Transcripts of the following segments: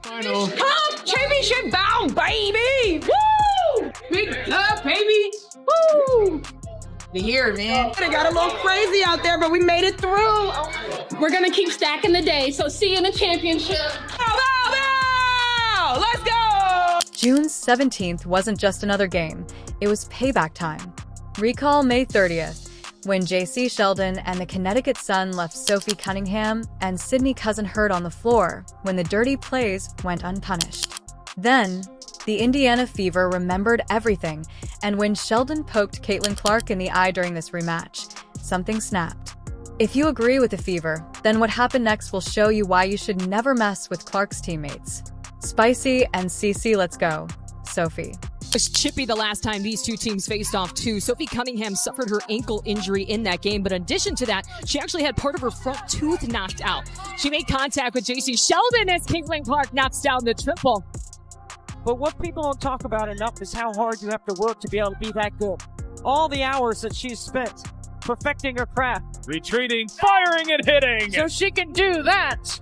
Final. Cup championship bound, baby! Woo! Big cup, baby! Woo! The year, man. It got a little crazy out there, but we made it through. We're gonna keep stacking the day, so see you in the championship. Bow! Let's go! June 17th wasn't just another game, it was payback time. Recall May 30th, when Jacy Sheldon and the Connecticut Sun left Sophie Cunningham and Sydney Cousin-Hurd on the floor when the dirty plays went unpunished. Then, the Indiana Fever remembered everything, and when Sheldon poked Caitlin Clark in the eye during this rematch, something snapped. If you agree with the Fever, then what happened next will show you why you should never mess with Clark's teammates. Spicy and CC, let's go. Sophie. Was chippy the last time these two teams faced off too. Sophie Cunningham suffered her ankle injury in that game, but in addition to that, she actually had part of her front tooth knocked out. She made contact with Jacy Sheldon as Caitlin Clark knocks down the triple. But what people don't talk about enough is how hard you have to work to be able to be that good. All the hours that she's spent perfecting her craft. Retreating, firing, and hitting. So she can do that.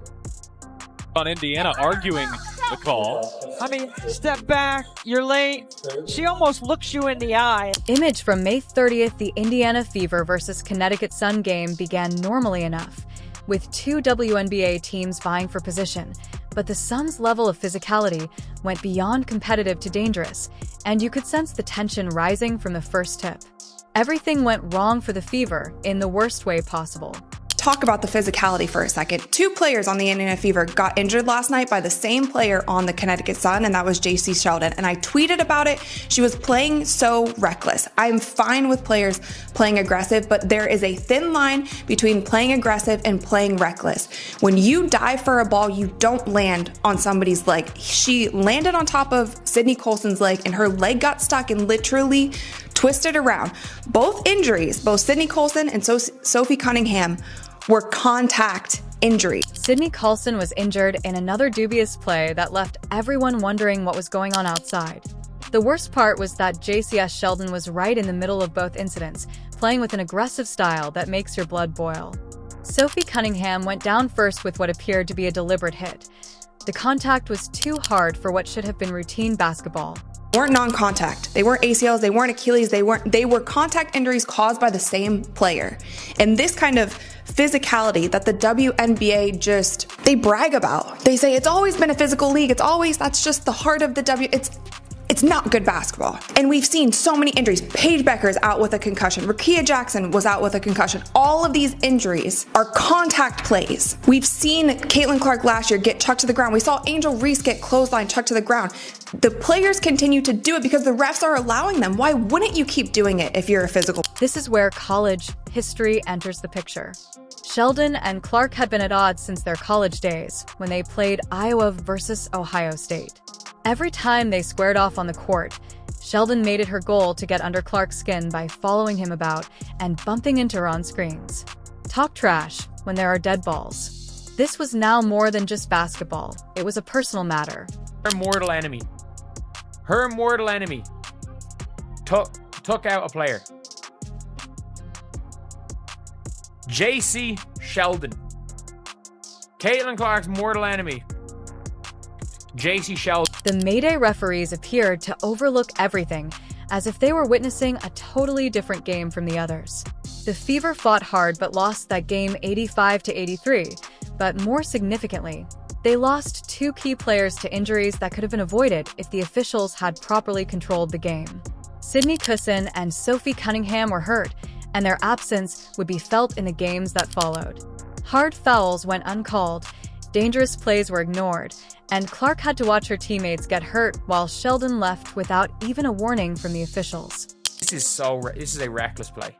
On Indiana arguing the call. I mean, step back, you're late. She almost looks you in the eye. Image from May 30th, the Indiana Fever versus Connecticut Sun game began normally enough, with two WNBA teams vying for position. But the Suns' level of physicality went beyond competitive to dangerous, and you could sense the tension rising from the first tip. Everything went wrong for the Fever in the worst way possible. Talk about the physicality for a second. Two players on the Indiana Fever got injured last night by the same player on the Connecticut Sun, and that was Jacy Sheldon. And I tweeted about it. She was playing so reckless. I'm fine with players playing aggressive, but there is a thin line between playing aggressive and playing reckless. When you dive for a ball, you don't land on somebody's leg. She landed on top of Sydney Colson's leg, and her leg got stuck and literally twisted around. Both injuries, both Sydney Colson and Sophie Cunningham, were contact injuries. Sydney Colson was injured in another dubious play that left everyone wondering what was going on outside. The worst part was that Jacy Sheldon was right in the middle of both incidents, playing with an aggressive style that makes your blood boil. Sophie Cunningham went down first with what appeared to be a deliberate hit. The contact was too hard for what should have been routine basketball. They weren't non-contact. They weren't ACLs, they weren't Achilles, they were contact injuries caused by the same player. And this kind of physicality that the WNBA they brag about. They say it's always been a physical league. That's just the heart of the it's not good basketball. And we've seen so many injuries. Paige Becker's out with a concussion. Rickea Jackson was out with a concussion. All of these injuries are contact plays. We've seen Caitlin Clark last year get chucked to the ground. We saw Angel Reese get clothesline chucked to the ground. The players continue to do it because the refs are allowing them. Why wouldn't you keep doing it if you're a physical? This is where college history enters the picture. Sheldon and Clark had been at odds since their college days, when they played Iowa versus Ohio State. Every time they squared off on the court, Sheldon made it her goal to get under Clark's skin by following him about and bumping into her on screens. Talk trash when there are dead balls. This was now more than just basketball. It was a personal matter. Her mortal enemy took out a player. Jacy Sheldon. Caitlin Clark's mortal enemy. Jacy Sheldon. The Mayday referees appeared to overlook everything, as if they were witnessing a totally different game from the others. The Fever fought hard but lost that game 85-83, but more significantly, they lost two key players to injuries that could have been avoided if the officials had properly controlled the game. Sydney Cousin and Sophie Cunningham were hurt, and their absence would be felt in the games that followed. Hard fouls went uncalled, dangerous plays were ignored, and Clark had to watch her teammates get hurt while Sheldon left without even a warning from the officials. This is a reckless play.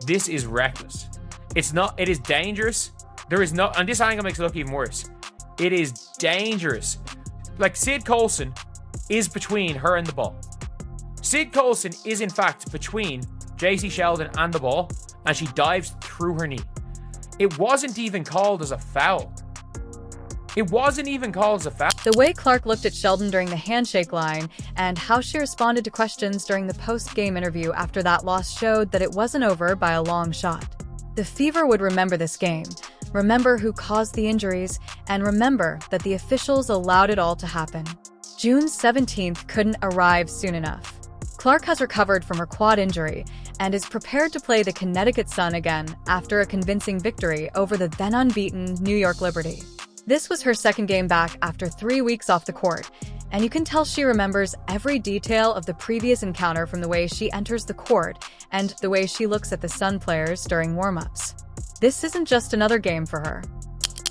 This is reckless. It is dangerous. And this angle makes it look even worse. It is dangerous. Like, Sid Colson is between her and the ball. Sid Colson is in fact between Jacy Sheldon and the ball, and she dives through her knee. It wasn't even called as a foul. The way Clark looked at Sheldon during the handshake line and how she responded to questions during the post-game interview after that loss showed that it wasn't over by a long shot. The Fever would remember this game, remember who caused the injuries, and remember that the officials allowed it all to happen. June 17th couldn't arrive soon enough. Clark has recovered from her quad injury and is prepared to play the Connecticut Sun again after a convincing victory over the then unbeaten New York Liberty. This was her second game back after 3 weeks off the court, and you can tell she remembers every detail of the previous encounter, from the way she enters the court and the way she looks at the Sun players during warm-ups. This isn't just another game for her.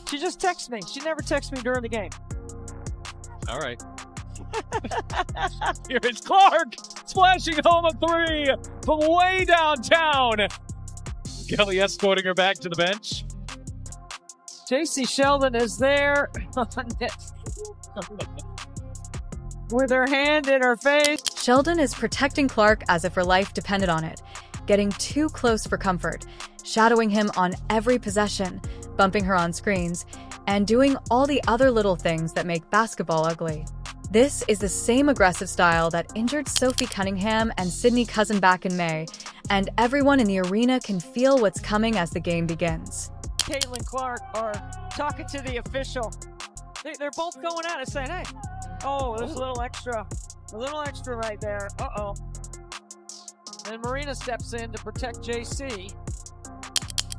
She just texts me. She never texts me during the game. All right. Here is Clark splashing home a three from way downtown. Kelly escorting her back to the bench. Jacy Sheldon is there with her hand in her face. Sheldon is protecting Clark as if her life depended on it, getting too close for comfort, shadowing him on every possession, bumping her on screens, and doing all the other little things that make basketball ugly. This is the same aggressive style that injured Sophie Cunningham and Sydney Cousin back in May, and everyone in the arena can feel what's coming as the game begins. Caitlin Clark are talking to the official. They're both going at it, saying, hey, oh, there's a little extra right there. Uh-oh. And Marina steps in to protect JC.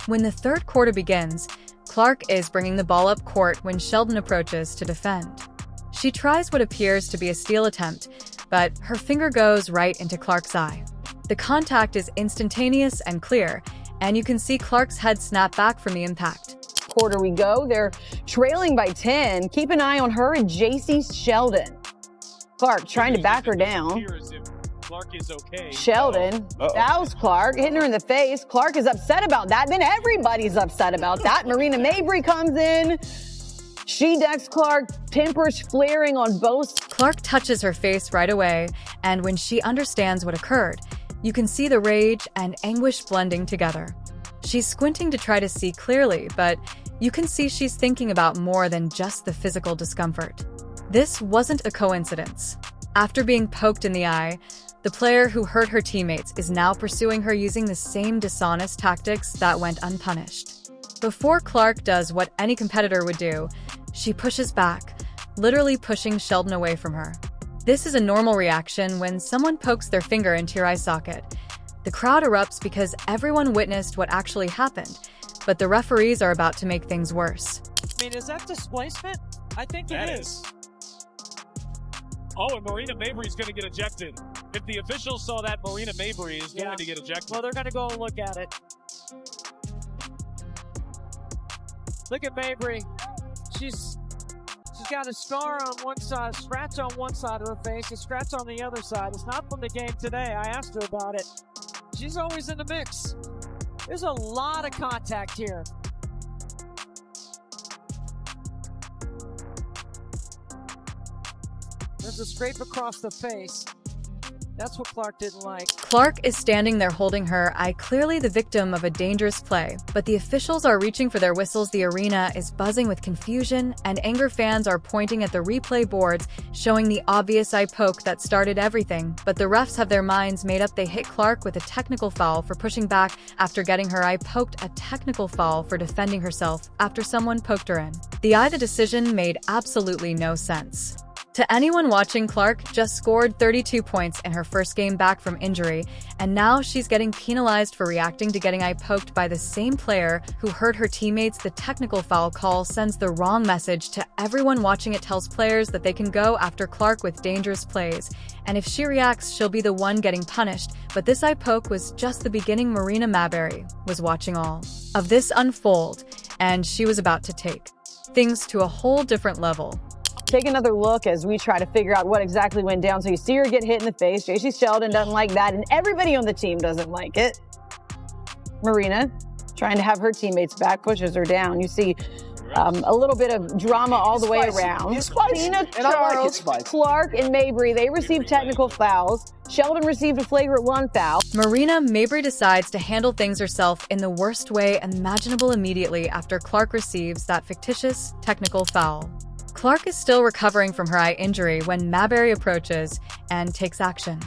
When the third quarter begins, Clark is bringing the ball up court when Sheldon approaches to defend. She tries what appears to be a steal attempt, but her finger goes right into Clark's eye. The contact is instantaneous and clear, and you can see Clark's head snap back from the impact. Quarter we go. They're trailing by 10. Keep an eye on her and Jacy Sheldon. Clark trying to back her down. Clark is okay. Sheldon fouls Clark, hitting her in the face. Clark is upset about that. Then everybody's upset about that. Marina Mabrey comes in. She decks Clark, tempers flaring on both. Clark touches her face right away, and when she understands what occurred, you can see the rage and anguish blending together. She's squinting to try to see clearly, but you can see she's thinking about more than just the physical discomfort. This wasn't a coincidence. After being poked in the eye, the player who hurt her teammates is now pursuing her using the same dishonest tactics that went unpunished. Before Clark does what any competitor would do, she pushes back, literally pushing Sheldon away from her. This is a normal reaction when someone pokes their finger into your eye socket. The crowd erupts because everyone witnessed what actually happened, but the referees are about to make things worse. I mean, is that displacement? I think it is. Oh, and Marina Mabrey is going to get ejected. If the officials saw that, Marina Mabrey is going to get ejected. Well, they're going to go and look at it. Look at Mabrey. She's got a scar on one side, a scratch on one side of her face, a scratch on the other side. It's not from the game today. I asked her about it. She's always in the mix. There's a lot of contact here. There's a scrape across the face. That's what Clark didn't like. Clark is standing there holding her eye, clearly the victim of a dangerous play, but the officials are reaching for their whistles. The arena is buzzing with confusion, and anger fans are pointing at the replay boards, showing the obvious eye poke that started everything, but the refs have their minds made up. They hit Clark with a technical foul for pushing back after getting her eye poked, a technical foul for defending herself after someone poked her in the eye. The decision made absolutely no sense. To anyone watching, Clark just scored 32 points in her first game back from injury, and now she's getting penalized for reacting to getting eye poked by the same player who hurt her teammates. The technical foul call sends the wrong message to everyone watching. It tells players that they can go after Clark with dangerous plays, and if she reacts, she'll be the one getting punished. But this eye poke was just the beginning. Marina Mabrey was watching all of this unfold, and she was about to take things to a whole different level. Take another look as we try to figure out what exactly went down. So you see her get hit in the face. Jacy Sheldon doesn't like that, and everybody on the team doesn't like it. Marina, trying to have her teammates back, pushes her down. You see a little bit of drama all the way around. Tina, Charles, Clark, and Mabrey, they received technical fouls. Sheldon received a flagrant 1 foul. Marina Mabrey decides to handle things herself in the worst way imaginable immediately after Clark receives that fictitious technical foul. Clark is still recovering from her eye injury when Mabreyin approaches and takes action.